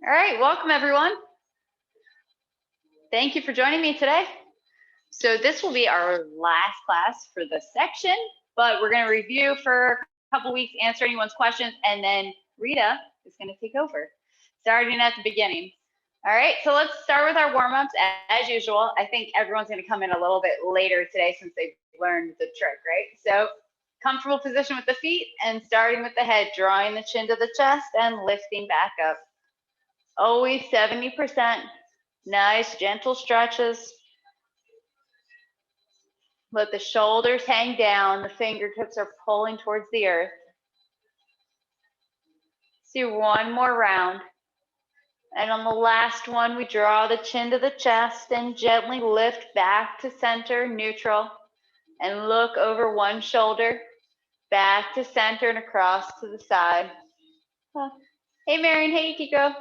All right, welcome everyone. Thank you for joining me today. So this will be our last class for this section, but we're going to review for a couple weeks, answer anyone's questions, and then Rita is going to take over, starting at the beginning. All right, so let's start with our warm-ups as usual. I think everyone's going to come in a little bit later today since they've learned the trick, right? So comfortable position with the feet and starting with the head, drawing the chin to the chest and lifting back up. Always 70%. Nice, gentle stretches. Let the shoulders hang down. The fingertips are pulling towards the earth. Let's do one more round. And on the last one, we draw the chin to the chest and gently lift back to center, neutral, and look over one shoulder, back to center and across to the side. Hey, Marion. Hey, Kiko.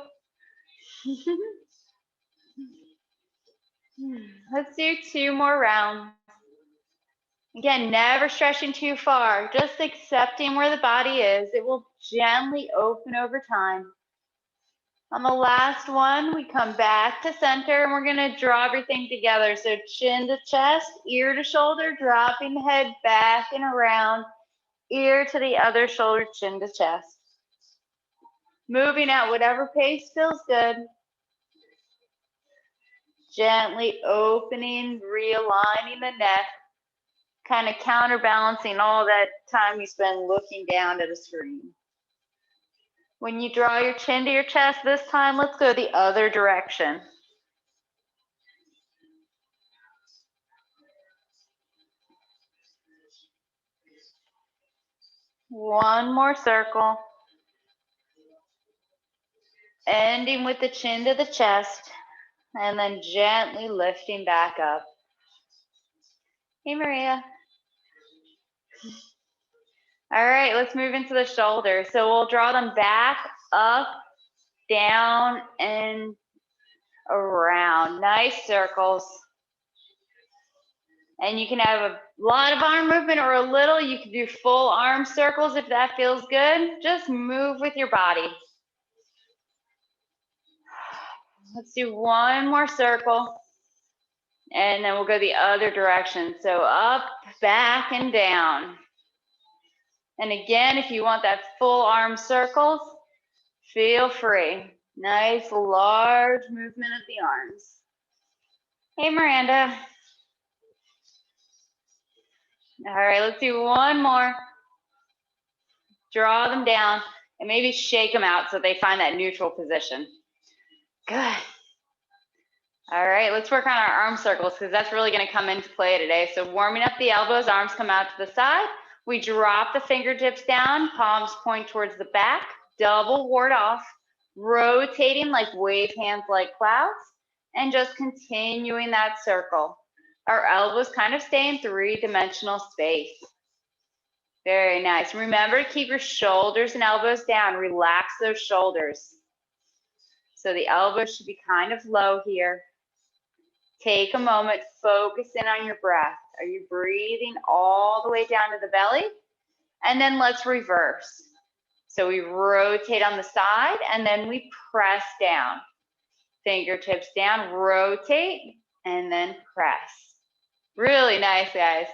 Let's do two more rounds. Again, never stretching too far, just accepting where the body is. It will gently open over time. On the last one, we come back to center and we're going to draw everything together. So chin to chest, ear to shoulder, dropping the head back and around, ear to the other shoulder, chin to chest. Moving at whatever pace feels good. Gently opening, realigning the neck, kind of counterbalancing all that time you spend looking down at a screen. When you draw your chin to your chest this time, let's go the other direction. One more circle. Ending with the chin to the chest, and then gently lifting back up. Hey, Maria. All right, let's move into the shoulders. So we'll draw them back, up, down, and around. Nice circles. And you can have a lot of arm movement or a little. You can do full arm circles if that feels good. Just move with your body. Let's do one more circle. And then we'll go the other direction. So up, back, and down. And again, if you want that full arm circles, feel free. Nice, large movement of the arms. Hey, Miranda. All right, let's do one more. Draw them down and maybe shake them out so they find that neutral position. Good. All right, let's work on our arm circles because that's really going to come into play today. So warming up the elbows, arms come out to the side. We drop the fingertips down, palms point towards the back, double ward off, rotating like wave hands like clouds, and just continuing that circle. Our elbows kind of stay in three-dimensional space. Very nice. Remember to keep your shoulders and elbows down. Relax those shoulders. So the elbows should be kind of low here. Take a moment, focus in on your breath. Are you breathing all the way down to the belly? And then let's reverse. So we rotate on the side and then we press down. Fingertips down, rotate, and then press. Really nice, guys.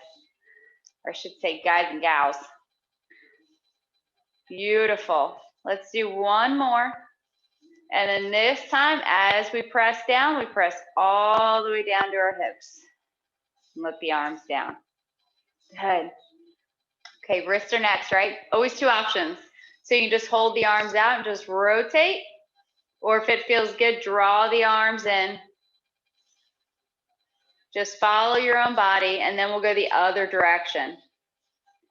Or I should say guys and gals. Beautiful. Let's do one more. And then this time, as we press down, we press all the way down to our hips. And let the arms down. Good. Okay, wrists are next, right? Always two options. So you can just hold the arms out and just rotate. Or if it feels good, draw the arms in. Just follow your own body, and then we'll go the other direction.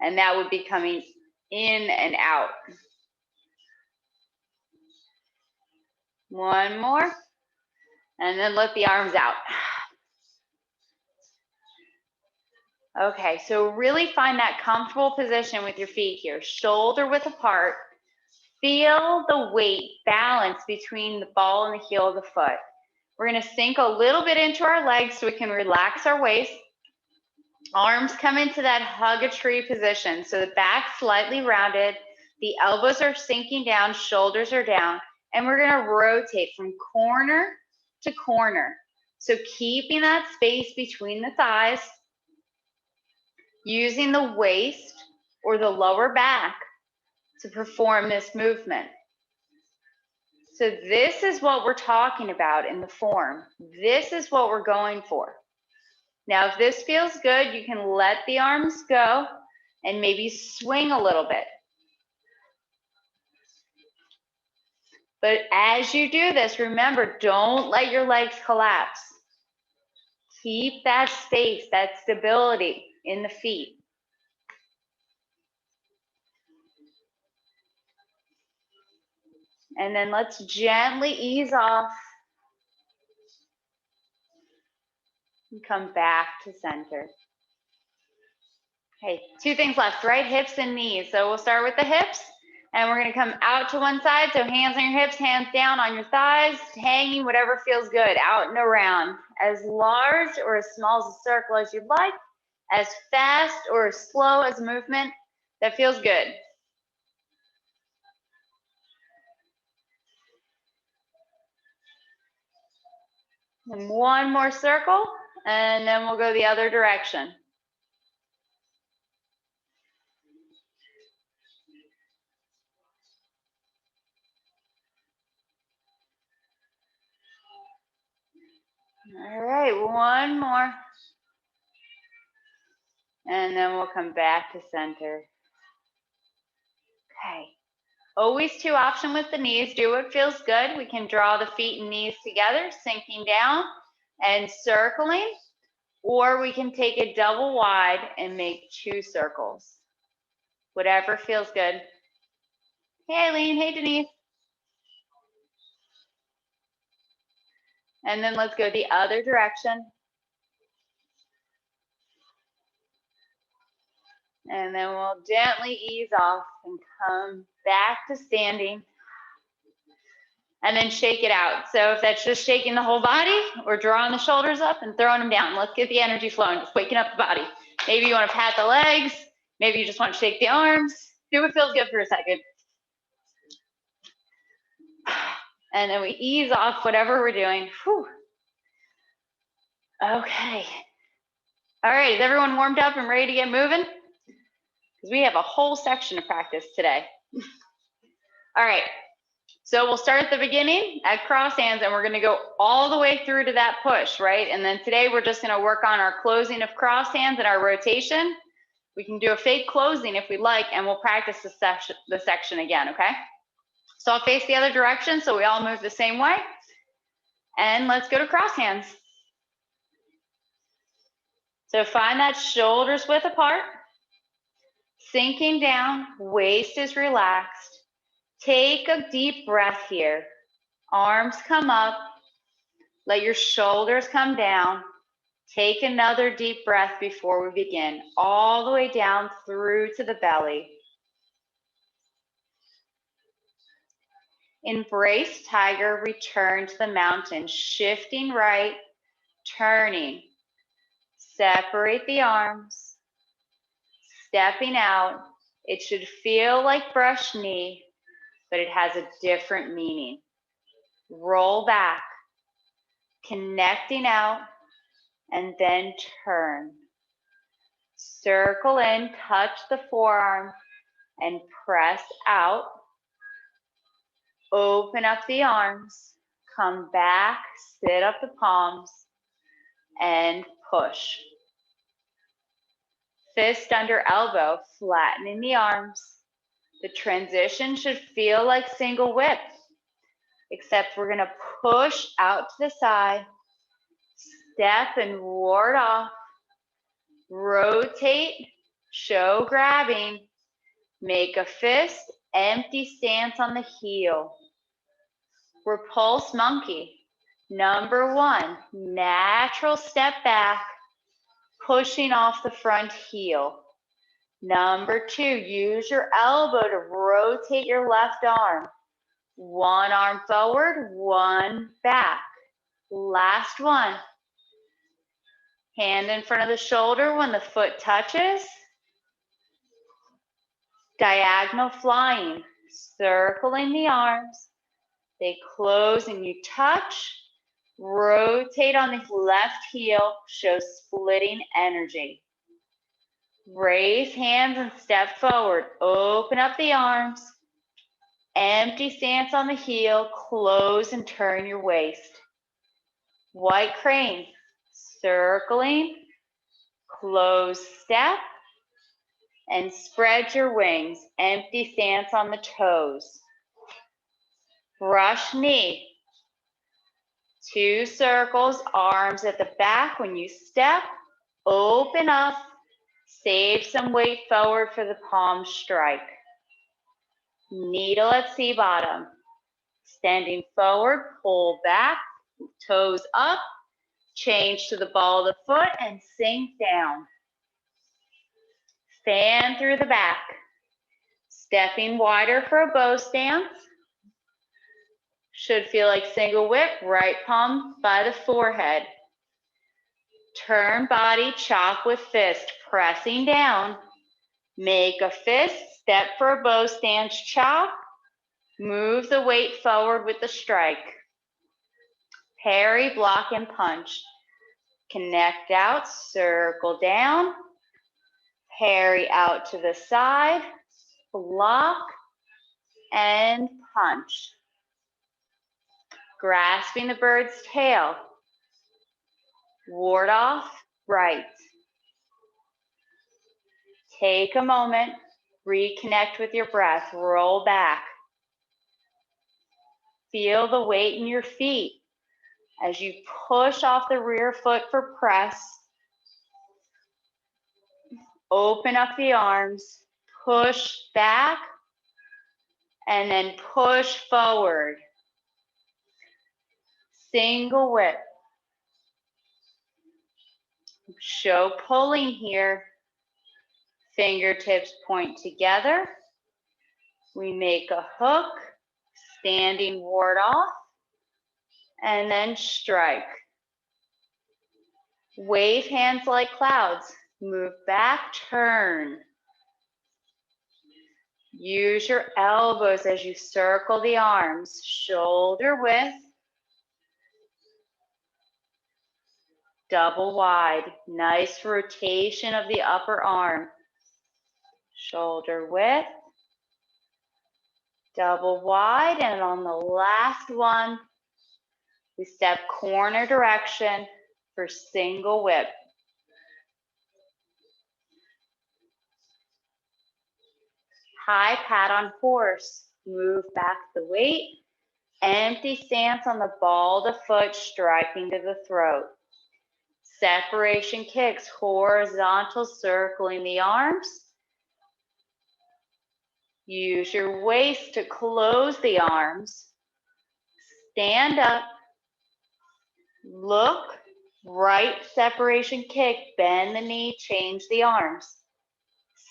And that would be coming in and out. One more. And then let the arms out. Okay, so really find that comfortable position with your feet here. Shoulder width apart. Feel the weight balance between the ball and the heel of the foot. We're going to sink a little bit into our legs so we can relax our waist. Arms come into that hug a tree position. So the back slightly rounded. The elbows are sinking down, shoulders are down. and we're gonna rotate from corner to corner. So keeping that space between the thighs, using the waist or the lower back to perform this movement. So this is what we're talking about in the form. This is what we're going for. Now, if this feels good, you can let the arms go and maybe swing a little bit. But as you do this, remember, don't let your legs collapse. Keep that space, that stability in the feet. And then let's gently ease off and come back to center. Okay, 2 things left, right hips and knees. So we'll start with the hips, and we're gonna come out to one side. So hands on your hips, hands down on your thighs, hanging, whatever feels good, out and around. As large or as small as a circle as you'd like, as fast or as slow as a movement that feels good. And one more circle, and then we'll go the other direction. All right, one more. And then we'll come back to center. Okay. Always 2 options with the knees. Do what feels good. We can draw the feet and knees together, sinking down and circling, or we can take it double wide and make 2 circles. Whatever feels good. Hey, Eileen. Hey, Denise. And then let's go the other direction. And then we'll gently ease off and come back to standing. And then shake it out. So if that's just shaking the whole body or drawing the shoulders up and throwing them down, let's get the energy flowing, just waking up the body. Maybe you want to pat the legs. Maybe you just want to shake the arms. Do what feels good for a second. And then we ease off whatever we're doing. Whew. Okay. All right, is everyone warmed up and ready to get moving? Because we have a whole section to practice today. All right, so we'll start at the beginning at cross hands, and we're gonna go all the way through to that push, right? And then today we're just gonna work on our closing of cross hands and our rotation. We can do a fake closing if we like, and we'll practice the section again, okay? So I'll face the other direction so we all move the same way. And let's go to cross hands. So find that shoulders width apart, sinking down, waist is relaxed. Take a deep breath here. Arms come up, let your shoulders come down. Take another deep breath before we begin, all the way down through to the belly. Embrace tiger, return to the mountain, shifting right, turning. Separate the arms, stepping out. It should feel like brush knee, but it has a different meaning. Roll back, connecting out, and then turn. Circle in, touch the forearm, and press out. Open up the arms, come back, sit up the palms, and push. Fist under elbow, flattening the arms. The transition should feel like single whip, except we're gonna push out to the side, step and ward off, rotate, show grabbing, make a fist, empty stance on the heel. Repulse monkey. Number 1, natural step back, pushing off the front heel. Number 2, use your elbow to rotate your left arm. 1 arm forward, 1 back. Last one. Hand in front of the shoulder when the foot touches. Diagonal flying, circling the arms, They close and you touch. Rotate on the left heel, show splitting energy. Raise hands and step forward. Open up the arms. Empty stance on the heel. Close and turn your waist. White crane. Circling. Close step. And spread your wings. Empty stance on the toes. Brush knee. 2 circles, arms at the back. When you step, open up. Save some weight forward for the palm strike. Needle at sea bottom. Standing forward, pull back, toes up. Change to the ball of the foot and sink down. Fan through the back. Stepping wider for a bow stance. Should feel like single whip, right palm by the forehead. Turn body, chop with fist, pressing down. Make a fist, step for a bow stance, chop. Move the weight forward with the strike. Parry, block, and punch. Connect out, circle down. Parry out to the side, block, and punch. Grasping the bird's tail. Ward off, right. Take a moment, reconnect with your breath, roll back. Feel the weight in your feet as you push off the rear foot for press. Open up the arms, push back, and then push forward. Single whip. Show pulling here. Fingertips point together. We make a hook, standing ward off, and then strike. Wave hands like clouds. Move back, turn. Use your elbows as you circle the arms, shoulder width. Double wide. Nice rotation of the upper arm. Shoulder width. Double wide, and on the last one, we step corner direction for single whip. High pat on horse. Move back the weight. Empty stance on the ball of the foot, striking to the throat. Separation kicks, horizontal, circling the arms. Use your waist to close the arms. Stand up. Look, right separation kick, bend the knee, change the arms.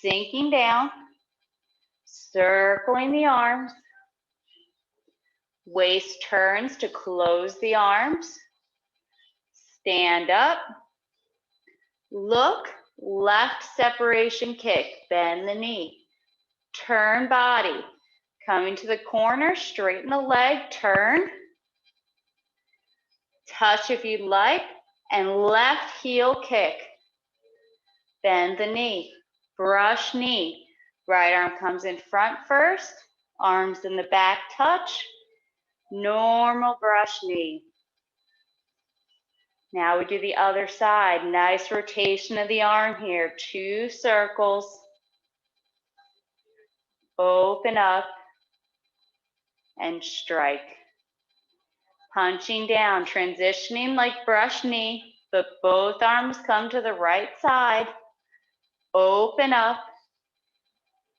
Sinking down, circling the arms. Waist turns to close the arms. Stand up. Look, left separation kick, bend the knee. Turn body, coming to the corner, straighten the leg, turn. Touch if you'd like, and left heel kick. Bend the knee, brush knee. Right arm comes in front first, arms in the back touch. Normal brush knee. Now we do the other side. Nice rotation of the arm here. 2 circles. Open up and strike. Punching down, transitioning like brush knee, but both arms come to the right side. Open up,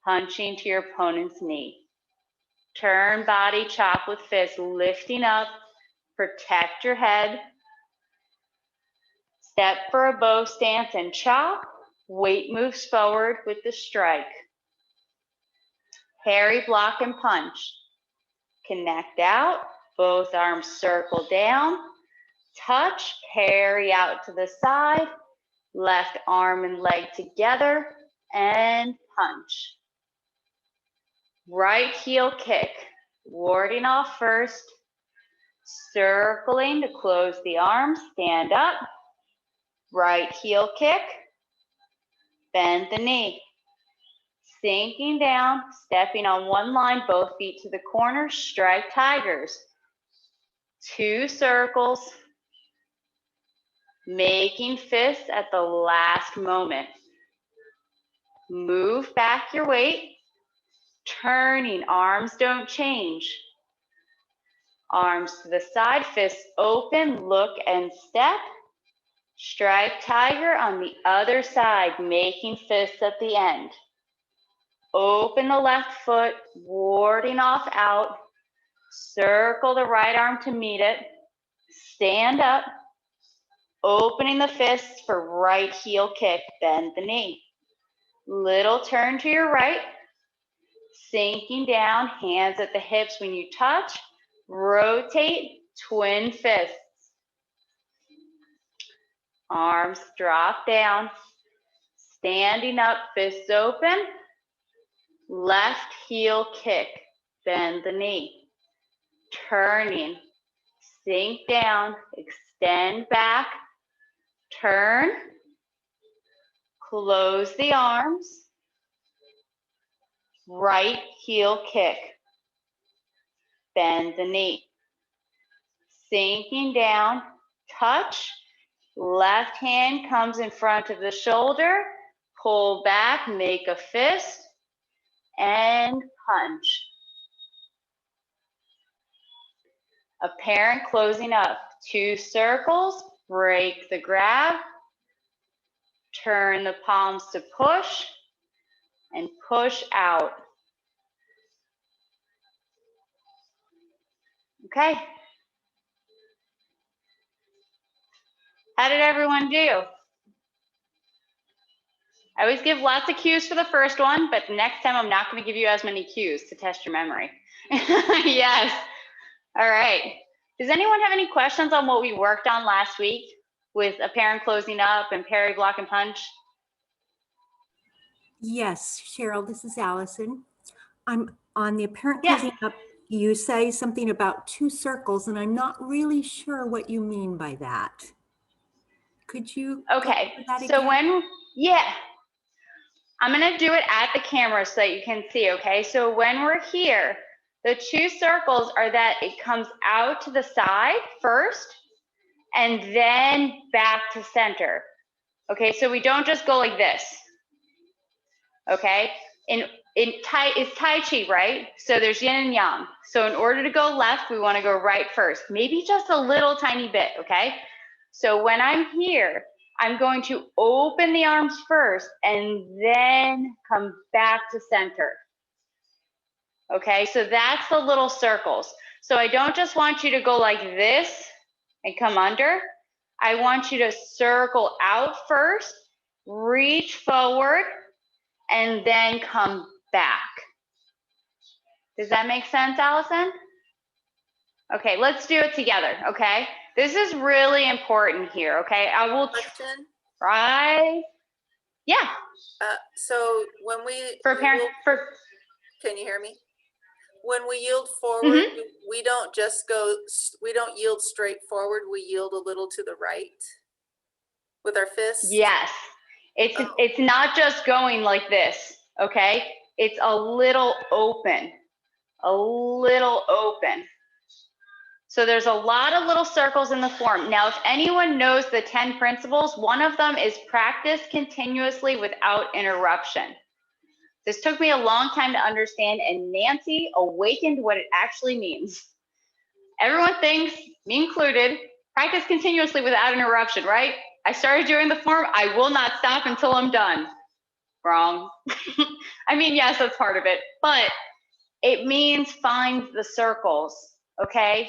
punching to your opponent's knee. Turn body, chop with fist, lifting up, protect your head. Step for a bow stance and chop. Weight moves forward with the strike. Parry, block, and punch. Connect out, both arms circle down. Touch, parry out to the side. Left arm and leg together, and punch. Right heel kick. warding off first, circling to close the arms, stand up, right heel kick, bend the knee, sinking down, stepping on one line, both feet to the corner, strike tigers, 2 circles, making fists at the last moment. Move back your weight, turning, arms don't change. Arms to the side, fists open, look and step. Strike tiger on the other side, making fists at the end. Open the left foot, warding off out. Circle the right arm to meet it. Stand up, opening the fists for right heel kick, bend the knee. Little turn to your right, sinking down, hands at the hips when you touch. Rotate, twin fists. Arms drop down, standing up, fists open. Left heel kick, bend the knee. Turning, sink down, extend back, turn, close the arms, right heel kick, bend the knee. Sinking down, touch, left hand comes in front of the shoulder, pull back, make a fist, and punch. Apparent closing up, 2 circles, break the grab, turn the palms to push, and push out. Okay. How did everyone do? I always give lots of cues for the first one, but next time I'm not going to give you as many cues to test your memory. Yes. All right. Does anyone have any questions on what we worked on last week with apparent closing up and parry, block, and punch? Yes, Cheryl, this is Allison. I'm on the apparent Yeah. closing up. You say something about 2 circles, and I'm not really sure what you mean by that. Could you Okay, go over that so again? yeah, I'm gonna do it at the camera so that you can see, okay? So when we're here, the 2 circles are that it comes out to the side first and then back to center. Okay, so we don't just go like this, okay? It's Tai Chi, right? So there's yin and yang. So in order to go left, we wanna go right first, maybe just a little tiny bit, okay? So when I'm here, I'm going to open the arms first and then come back to center. Okay, so that's the little circles. So I don't just want you to go like this and come under. I want you to circle out first, reach forward, and then come back. Does that make sense, Allison? Okay, let's do it together, okay? This is really important here, okay? I will try. Yeah. So when we can you hear me? When we yield forward, we don't just go, we don't yield straight forward, we yield a little to the right with our fists? Yes. It's not just going like this, okay? It's a little open, a little open. So there's a lot of little circles in the form. Now, if anyone knows the 10 principles, one of them is practice continuously without interruption. This took me a long time to understand, and Nancy awakened what it actually means. Everyone thinks, me included, practice continuously without interruption, right? I started doing the form, I will not stop until I'm done. Wrong. I mean, yes, that's part of it, but it means find the circles, okay?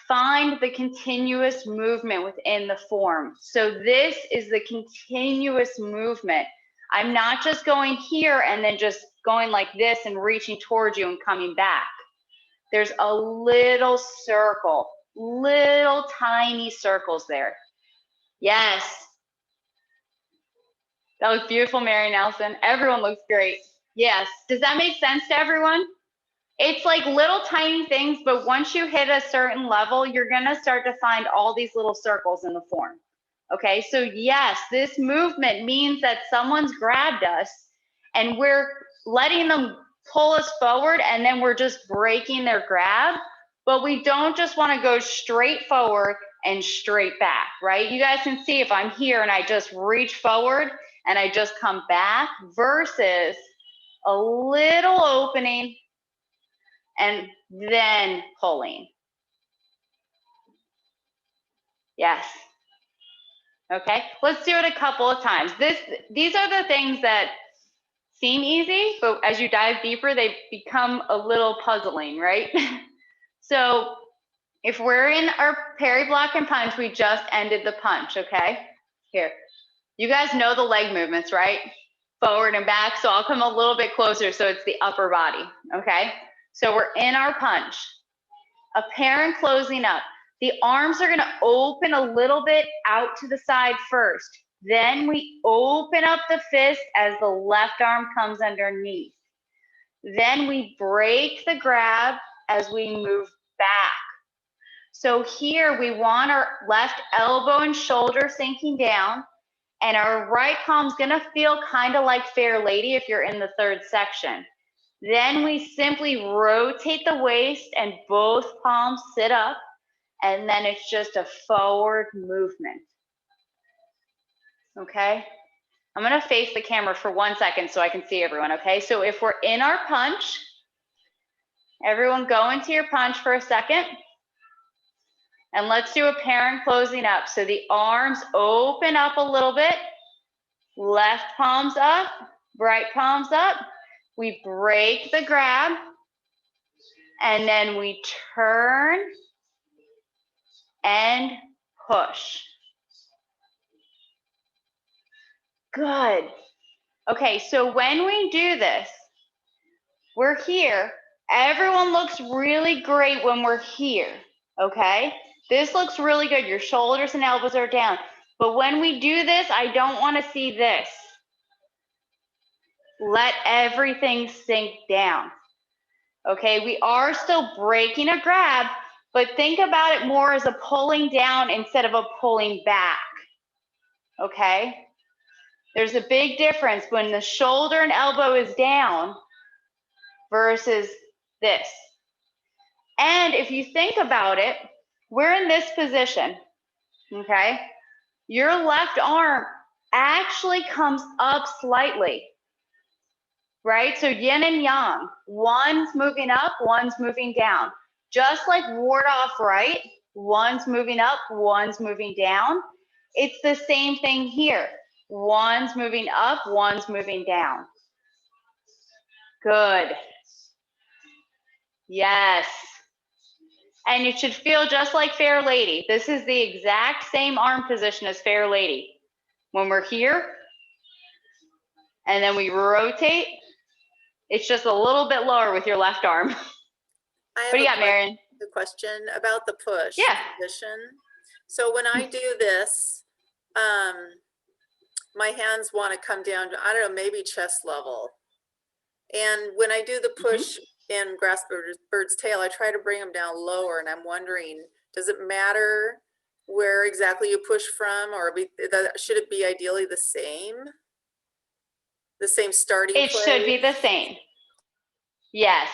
Find the continuous movement within the form. So this is the continuous movement. I'm not just going here and then just going like this and reaching towards you and coming back. There's a little circle, little tiny circles there. Yes. That looks beautiful, Mary Nelson. Everyone looks great. Yes. Does that make sense to everyone? It's like little tiny things, but once you hit a certain level, you're gonna start to find all these little circles in the form. Okay, so yes, this movement means that someone's grabbed us and we're letting them pull us forward and then we're just breaking their grab, but we don't just wanna go straight forward and straight back, right? You guys can see if I'm here and I just reach forward and I just come back versus a little opening and then pulling. Yes. Okay, let's do it a couple of times. These are the things that seem easy, but as you dive deeper, they become a little puzzling, right? So if we're in our parry, block, and punch, we just ended the punch, okay? Here, you guys know the leg movements, right? Forward and back, so I'll come a little bit closer so it's the upper body, okay? So we're in our punch, a pair and closing up. The arms are gonna open a little bit out to the side first. Then we open up the fist as the left arm comes underneath. Then we break the grab as we move back. So here we want our left elbow and shoulder sinking down, and our right palm's gonna feel kind of like Fair Lady if you're in the third section. Then we simply rotate the waist and both palms sit up, and then it's just a forward movement. Okay? I'm gonna face the camera for 1 second so I can see everyone, okay? So if we're in our punch, everyone go into your punch for a second. And let's do a pair and closing up. So the arms open up a little bit, left palms up, right palms up. We break the grab, and then we turn and push. Good. Okay, so when we do this, we're here. Everyone looks really great when we're here, okay? This looks really good. Your shoulders and elbows are down. But when we do this, I don't want to see this. Let everything sink down. Okay, we are still breaking a grab, but think about it more as a pulling down instead of a pulling back. Okay? There's a big difference when the shoulder and elbow is down versus this. And if you think about it, we're in this position, okay? Your left arm actually comes up slightly, right? So yin and yang, one's moving up, one's moving down. Just like ward off right, one's moving up, one's moving down. It's the same thing here. One's moving up, one's moving down. Good. Yes. And it should feel just like Fair Lady. This is the exact same arm position as Fair Lady. When we're here, and then we rotate, it's just a little bit lower with your left arm. What do you got, Marion? The question about the push position. So when I do this, my hands want to come down to, I don't know, maybe chest level. And when I do the push in grasp bird's tail, I try to bring them down lower, and I'm wondering, does it matter where exactly you push from, or should it be ideally the same? The same starting place? It should be the same. Yes.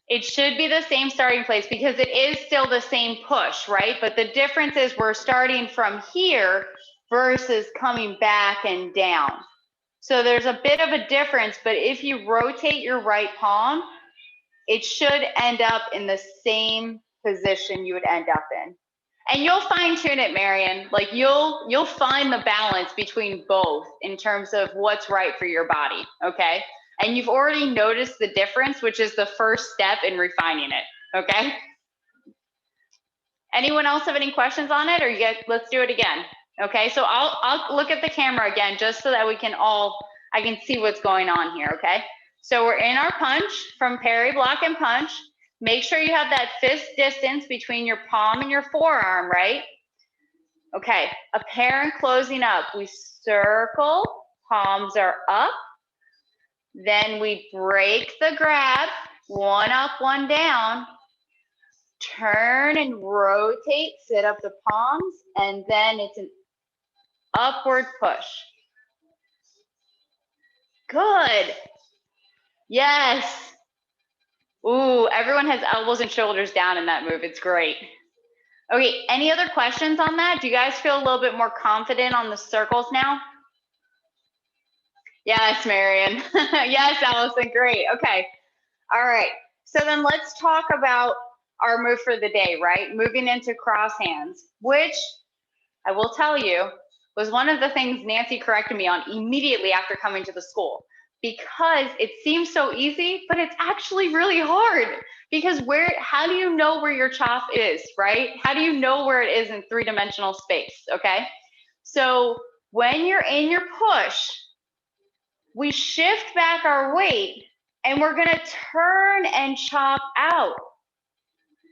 It should be the same starting place because it is still the same push, right? But the difference is we're starting from here versus coming back and down. So there's a bit of a difference, but if you rotate your right palm, it should end up in the same position you would end up in. And you'll fine tune it, Marion. Like you'll find the balance between both in terms of what's right for your body, okay? And you've already noticed the difference, which is the first step in refining it, okay? Anyone else have any questions on it, or let's do it again. Okay, so I'll look at the camera again just so that I can see what's going on here, okay? So we're in our punch from parry, block, and punch. Make sure you have that fist distance between your palm and your forearm, right? Okay, a pair and closing up. We circle, palms are up. Then we break the grab One up, one down. Turn and rotate, sit up the palms, and then it's an upward push. Good. Yes. Ooh, everyone has elbows and shoulders down in that move. It's great. Okay, any other questions on that? Do you guys feel a little bit more confident on the circles now? Yes, Marion. Yes, Allison, great. Okay. All right. So then let's talk about our move for the day, right? Moving into cross hands, which I will tell you was one of the things Nancy corrected me on immediately after coming to the school, because it seems so easy, but it's actually really hard, because how do you know where your chop is, right? How do you know where it is in three-dimensional space, okay? So when you're in your push, we shift back our weight and we're gonna turn and chop out.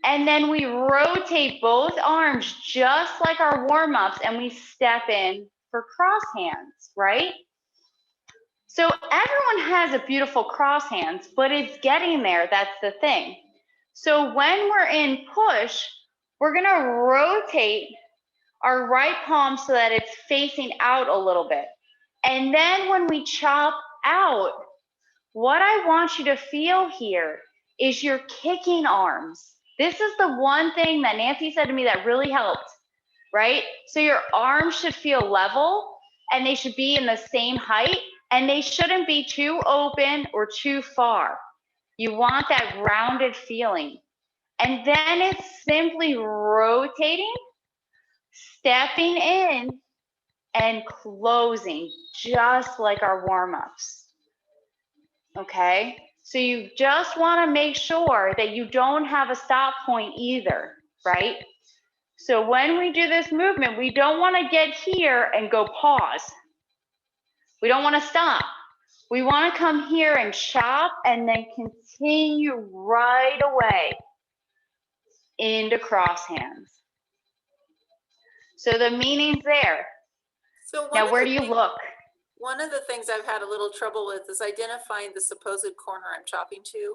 And then we rotate both arms just like our warm-ups, and we step in for cross hands, right? So everyone has a beautiful cross hands, but it's getting there, that's the thing. So when we're in push, we're gonna rotate our right palm so that it's facing out a little bit. And then when we chop out, what I want you to feel here is you're kicking arms. This is the one thing that Nancy said to me that really helped, right? So your arms should feel level, and they should be in the same height, and they shouldn't be too open or too far. You want that rounded feeling. And then it's simply rotating, stepping in, and closing, just like our warm-ups. Okay? So you just want to make sure that you don't have a stop point either, right? So when we do this movement, we don't want to get here and go pause. We don't want to stop. We want to come here and chop and then continue right away into cross hands. So the meaning's there. So now, where do you look? One of the things I've had a little trouble with is identifying the supposed corner I'm chopping to.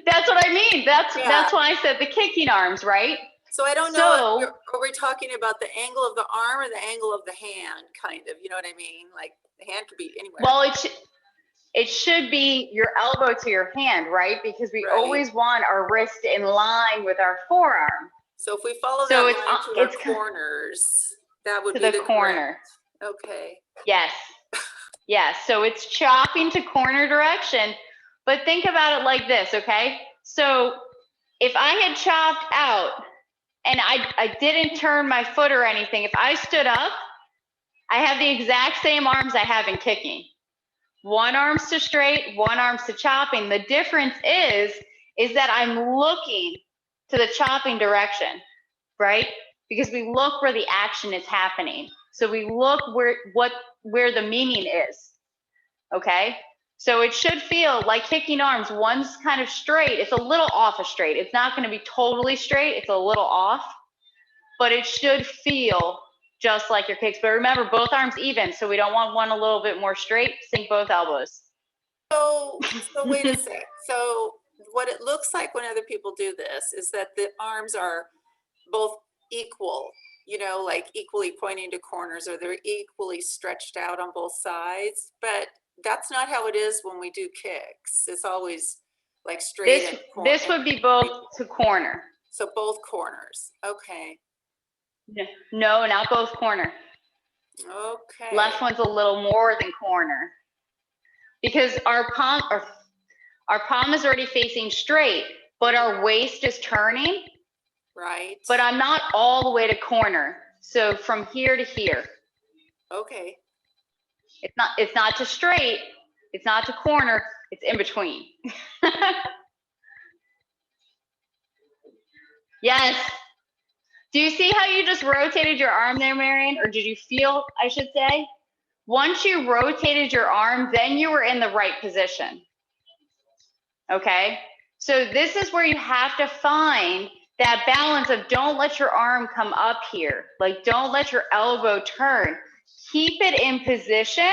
That's what I mean. That's why I said the kicking arms, right? So I don't know if are we talking about the angle of the arm or the angle of the hand, kind of, you know what I mean? Like the hand could be anywhere. Well, it should be your elbow to your hand, right? Because we always want our wrist in line with our forearm. So if we follow that line to our corners, that would be the corner. Okay. Yes. Yes. So it's chopping to corner direction, but think about it like this, okay? So if I had chopped out and I didn't turn my foot or anything, if I stood up, I have the exact same arms I have in kicking. One arm's to straight, one arm's to chopping. The difference is that I'm looking to the chopping direction, right? Because we look where the action is happening. So we look where the meaning is, okay? So it should feel like kicking arms. One's kind of straight. It's a little off of straight. It's not going to be totally straight. It's a little off, but it should feel just like your kicks. But remember, both arms even, so we don't want one a little bit more straight. Sink both elbows. So wait a sec. So what it looks like when other people do this is that the arms are both equal, you know, like equally pointing to corners, or they're equally stretched out on both sides. But that's not how it is when we do kicks. It's always like straight. This would be both to corner. So both corners. Okay. No, not both corner. Okay. Left one's a little more than corner, because our palm is already facing straight, but our waist is turning. Right. But I'm not all the way to corner. So from here to here. Okay. It's not to straight, it's not to corner, it's in between. Yes. Do you see how you just rotated your arm there, Marion? Or did you feel, I should say? Once you rotated your arm, then you were in the right position. Okay? So this is where you have to find that balance of don't let your arm come up here. Like, don't let your elbow turn. Keep it in position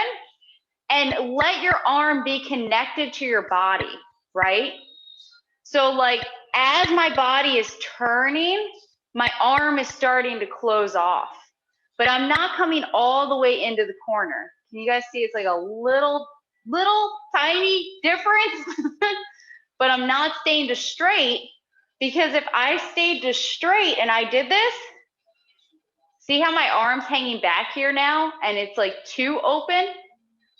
and let your arm be connected to your body, right? So like as my body is turning, my arm is starting to close off, but I'm not coming all the way into the corner. Can you guys see it's like a little tiny difference? But I'm not staying to straight, because if I stayed to straight and I did this, see how my arm's hanging back here now and it's like too open,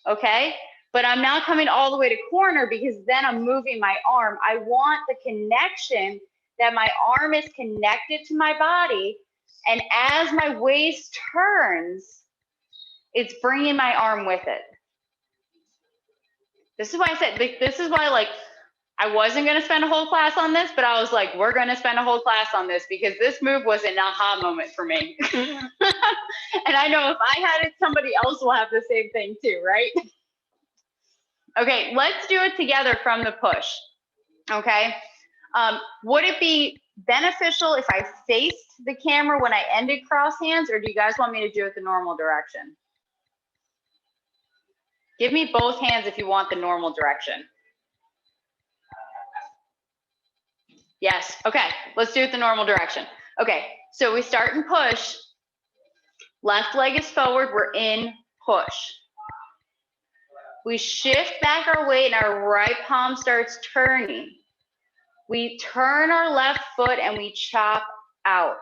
okay? But I'm not coming all the way to corner because then I'm moving my arm. I want the connection that my arm is connected to my body, and as my waist turns, it's bringing my arm with it. This is why I said, this is why like, I wasn't going to spend a whole class on this, but I was like, we're going to spend a whole class on this because this move was an aha moment for me. And I know if I had it, somebody else will have the same thing too, right? Okay, let's do it together from the push, okay? Would it be beneficial if I faced the camera when I ended cross hands, or do you guys want me to do it the normal direction? Give me both hands if you want the normal direction. Yes, okay, let's do it the normal direction. Okay, so we start in push. Left leg is forward, we're in push. We shift back our weight and our right palm starts turning. We turn our left foot and we chop out.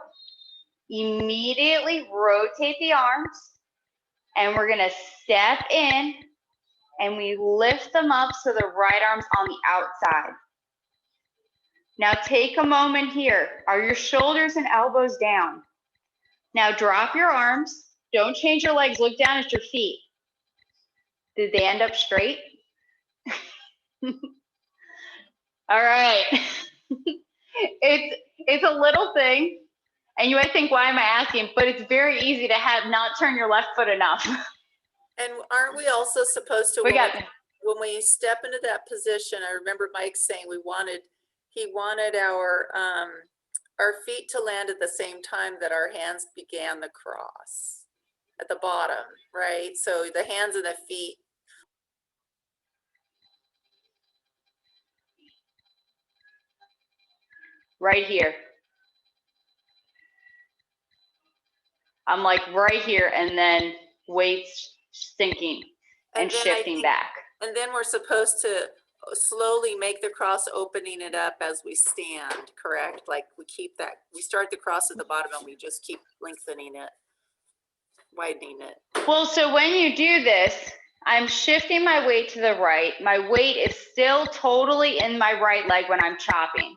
Immediately rotate the arms, and we're gonna step in and we lift them up so the right arm's on the outside. Now take a moment here. Are your shoulders and elbows down? Now drop your arms. Don't change your legs. Look down at your feet. Did they end up straight? All right. It's a little thing, and you might think, why am I asking? But it's very easy to have not turn your left foot enough. And aren't we also supposed to, when we step into that position, I remember Mike saying he wanted our feet to land at the same time that our hands began the cross at the bottom, right? So the hands and the feet. Right here. I'm like right here, and then weights sinking and shifting back. And then we're supposed to slowly make the cross, opening it up as we stand, correct? Like we start the cross at the bottom and we just keep lengthening it, widening it. Well, so when you do this, I'm shifting my weight to the right. My weight is still totally in my right leg when I'm chopping.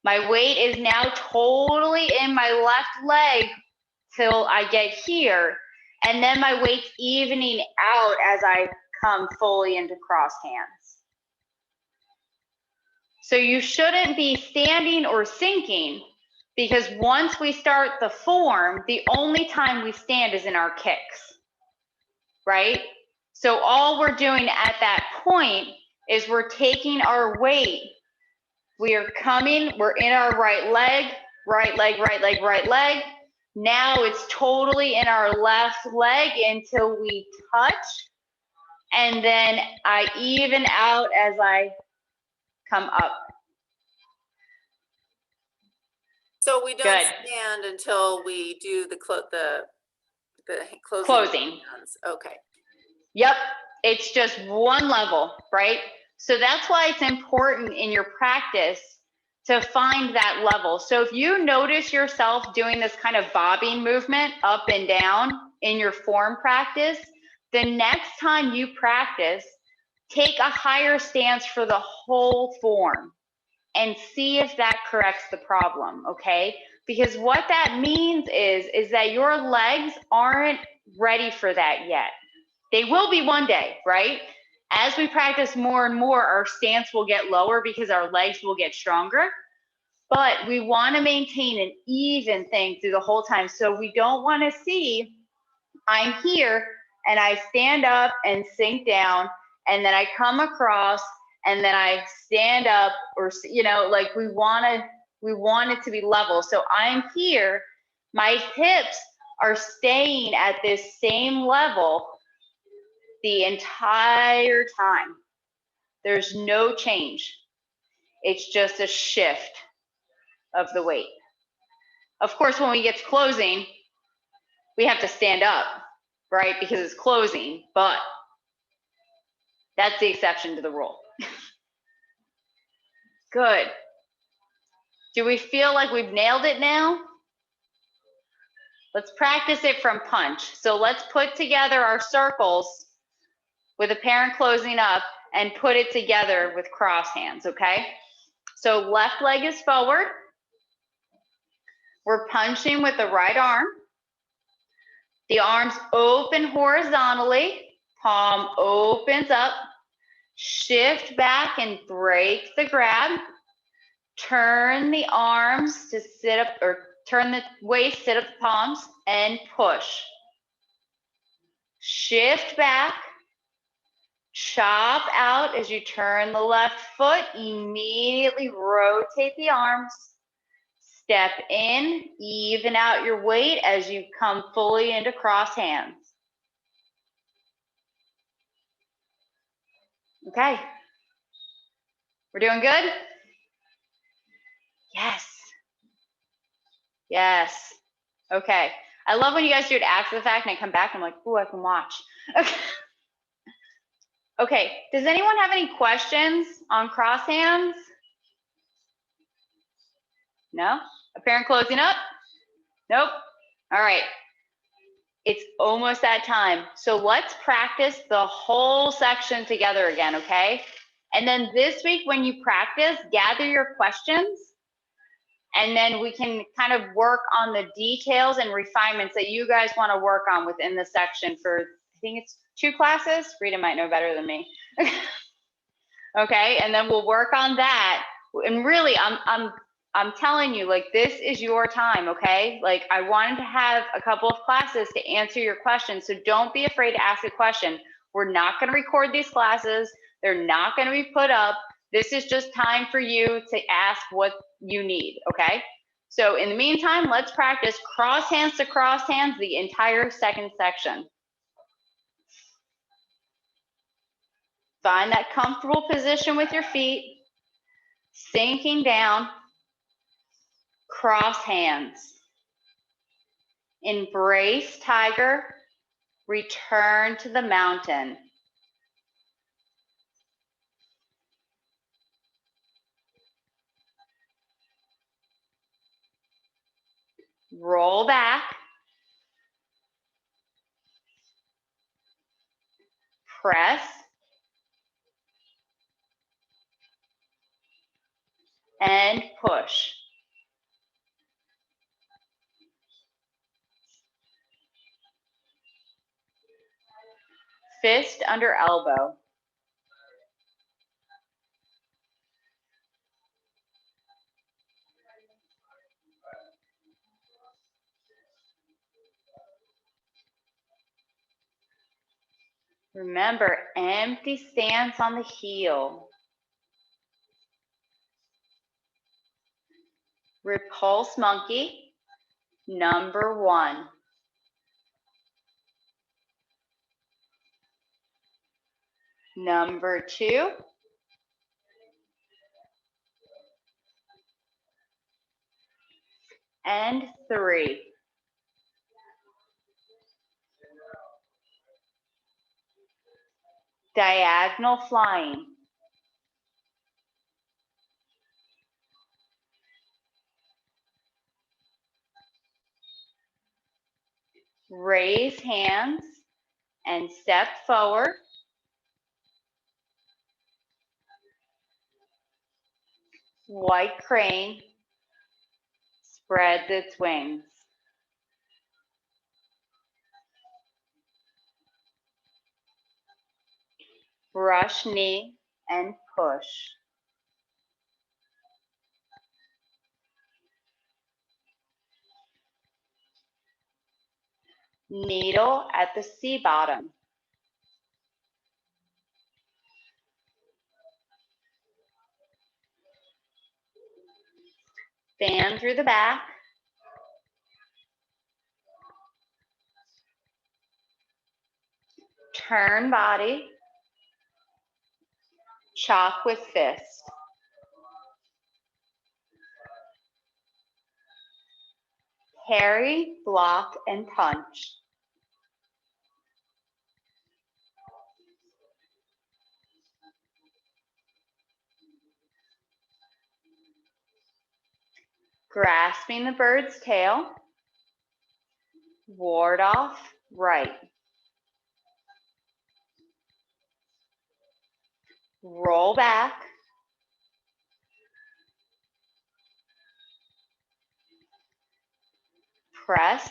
My weight is now totally in my left leg till I get here, and then my weight's evening out as I come fully into cross hands. So you shouldn't be standing or sinking, because once we start the form, the only time we stand is in our kicks, right? So all we're doing at that point is we're taking our weight. We are coming, we're in our right leg, right leg, right leg, right leg. Now it's totally in our left leg until we touch, and then I even out as I come up. So we don't stand until we do the closing. Okay. Yep, it's just one level, right? So that's why it's important in your practice to find that level. So if you notice yourself doing this kind of bobbing movement up and down in your form practice, the next time you practice, take a higher stance for the whole form and see if that corrects the problem, okay? Because what that means is that your legs aren't ready for that yet. They will be one day, right? As we practice more and more, our stance will get lower because our legs will get stronger. But we want to maintain an even thing through the whole time. So we don't want to see, I'm here and I stand up and sink down, and then I come across and then I stand up, or, you know, like we want it to be level. So I'm here, my hips are staying at this same level, the entire time. There's no change. It's just a shift of the weight. Of course, when we get to closing, we have to stand up, right? Because it's closing, but that's the exception to the rule. Good. Do we feel like we've nailed it now? Let's practice it from punch. So let's put together our circles with a parent closing up and put it together with cross hands, okay? So left leg is forward. We're punching with the right arm. The arms open horizontally. Palm opens up. Shift back and break the grab. Turn the arms to sit up, or turn the waist, sit up the palms, and push. Shift back. Chop out as you turn the left foot. Immediately rotate the arms. Step in, even out your weight as you come fully into cross hands. Okay. We're doing good? Yes. Yes. Okay. I love when you guys do it after the fact and I come back and I'm like, ooh, I can watch. Okay. Okay. Does anyone have any questions on cross hands? No? A parent closing up? Nope. All right. It's almost that time. So let's practice the whole section together again, okay? And then this week when you practice, gather your questions and then we can kind of work on the details and refinements that you guys want to work on within the section for, I think it's 2 classes. Rita might know better than me. Okay, and then we'll work on that. And really, I'm telling you, like, this is your time, okay? Like, I wanted to have a couple of classes to answer your questions, so don't be afraid to ask a question. We're not going to record these classes. They're not going to be put up. This is just time for you to ask what you need, okay? So in the meantime, let's practice cross hands to cross hands the entire second section. Find that comfortable position with your feet, sinking down, cross hands. Embrace tiger, return to the mountain. Roll back. Press. And push. Fist under elbow. Remember, empty stance on the heel. Repulse monkey, number 1. Number 2. And 3. Diagonal flying. Raise hands and step forward. White crane spreads its wings. Brush knee and push. Needle at the C bottom. Fan through the back. Turn body. Chop with fist. Parry, block, and punch. Grasping the bird's tail. Ward off, right. Roll back. Press.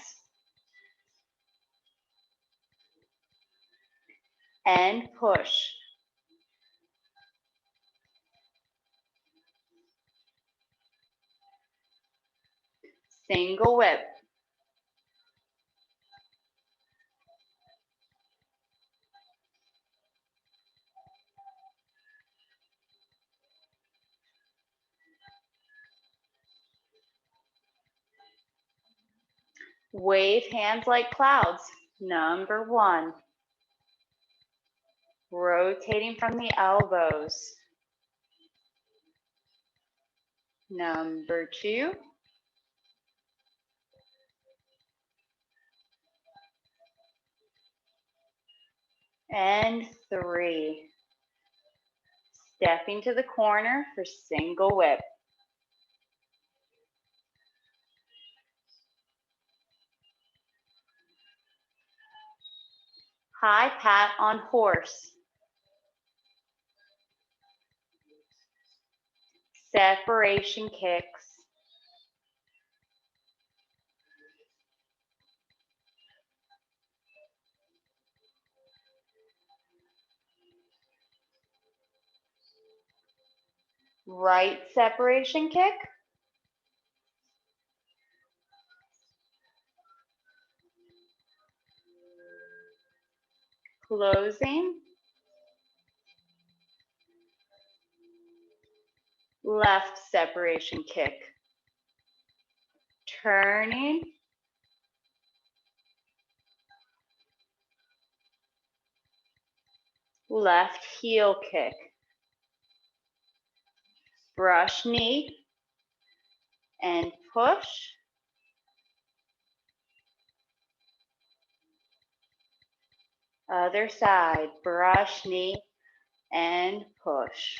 And push. Single whip. Wave hands like clouds. Number 1. Rotating from the elbows. Number 2. And 3. Stepping to the corner for single whip. High pat on horse. Separation kicks. Right separation kick. Closing. Left separation kick. Turning. Left heel kick. Brush knee and push. Other side, brush knee and push.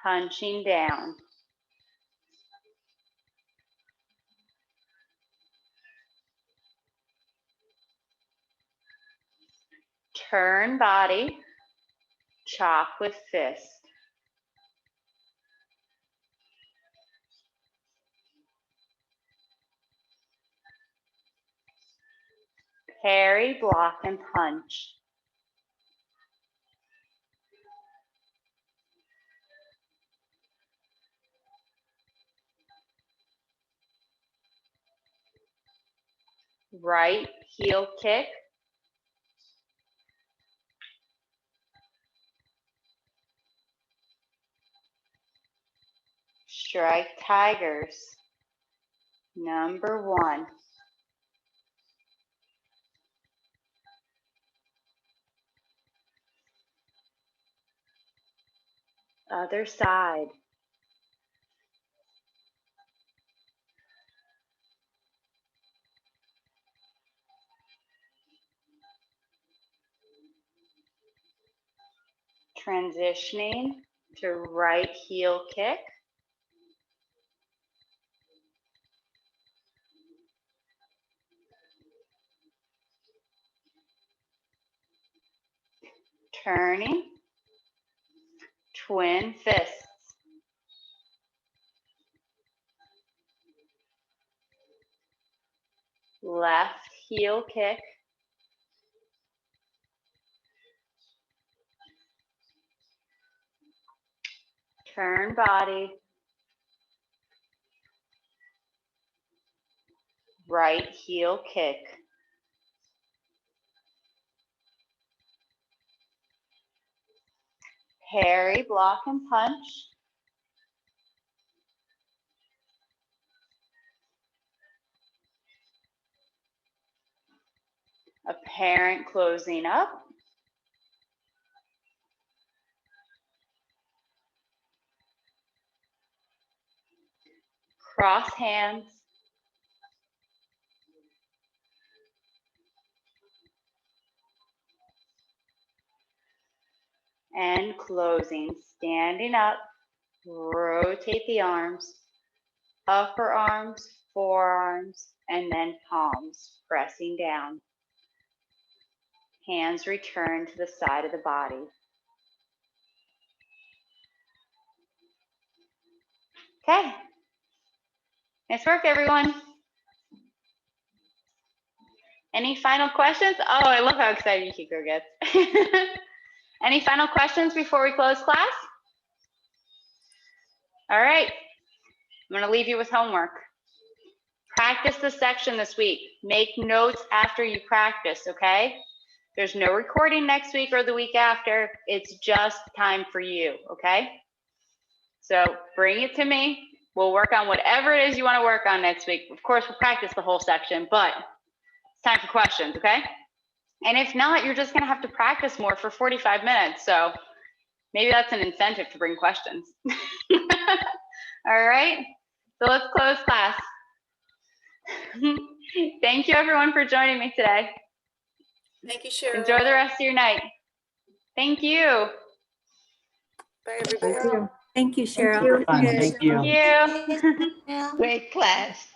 Punching down. Turn body, chop with fist. Parry, block, and punch. Right heel kick. Strike tigers. Number 1. Other side. Transitioning to right heel kick. Turning. Twin fists. Left heel kick. Turn body. Right heel kick. Parry, block, and punch. apparent closing up. Cross hands. And closing, standing up, rotate the arms, upper arms, forearms, and then palms, pressing down. Hands return to the side of the body. Okay. Nice work, everyone. Any final questions? Oh, I love how excited Yukiko gets. Any final questions before we close class? All right. I'm going to leave you with homework. Practice the section this week. Make notes after you practice, okay? There's no recording next week or the week after. It's just time for you, okay? So bring it to me. We'll work on whatever it is you want to work on next week. Of course, we'll practice the whole section, but it's time for questions, okay? And if not, you're just going to have to practice more for 45 minutes. So maybe that's an incentive to bring questions. All right, so let's close class. Thank you, everyone, for joining me today. Thank you, Cheryl. Enjoy the rest of your night. Thank you. Bye, everybody. Thank you, Cheryl. Thank you. Thank you. Great class.